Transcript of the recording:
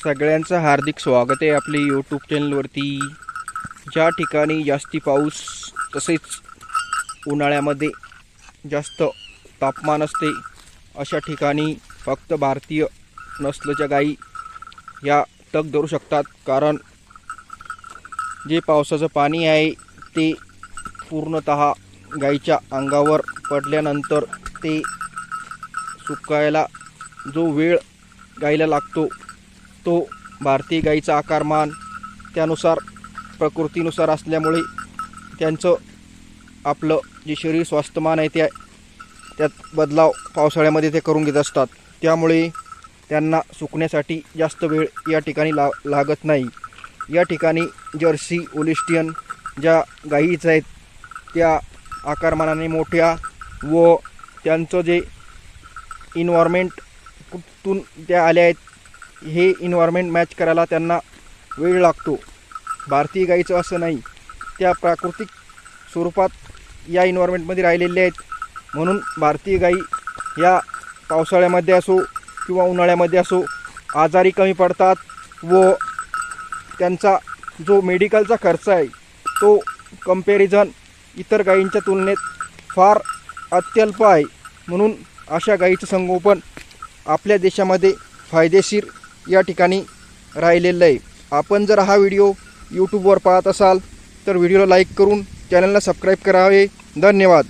सगळ्यांचं हार्दिक स्वागत आहे आपले यूट्यूब चॅनलवरती। ज्या ठिकाणी जास्ती पाऊस तसेच उन्हाळ्यामध्ये जास्त तापमान असते अशा ठिकाणी फक्त भारतीय नस्लच्या गायी या तग धरू शकतात। कारण जे पावसाचं पाणी आहे ते पूर्णतः गायीच्या अंगावर पडल्यानंतर ते सुकायला जो वेळ गायीला लागतो तो भारतीय गायीचा आकारमान त्यानुसार प्रकृतीनुसार असल्यामुळे त्यांचं आपलं जे शरीर स्वास्थ्यमान आहे त्यात बदलाव पावसाळ्यामध्ये ते करून घेत असतात। त्यामुळे त्यांना सुकण्यासाठी जास्त वेळ या ठिकाणी लागत नाही। या ठिकाणी जर्सी होलिस्टियन ज्या गायीच आहेत त्या आकारमानाने मोठ्या व त्यांचं जे इन्व्हायरमेंट कुठून त्या आल्या आहेत हे इन्व्हायरमेंट मॅच करायला त्यांना वेळ लागतो। भारतीय गायीचं असं नाही, त्या प्राकृतिक स्वरूपात या इन्व्हायरमेंटमध्ये राहिलेले आहेत। म्हणून भारतीय गायी या पावसाळ्यामध्ये असो किंवा उन्हाळ्यामध्ये असो आजारी कमी पडतात व त्यांचा जो मेडिकलचा खर्च आहे तो कंपॅरिझन इतर गायींच्या तुलनेत फार अत्यल्प आहे। म्हणून अशा गायीचं संगोपन आपल्या देशामध्ये फायदेशीर या ठिकाणी राहिलेलं आहे। आपण जर हा व्हिडिओ यूट्यूबवर पाहत असाल तर व्हिडिओला लाईक करून चॅनलला सबस्क्राईब करावे। धन्यवाद।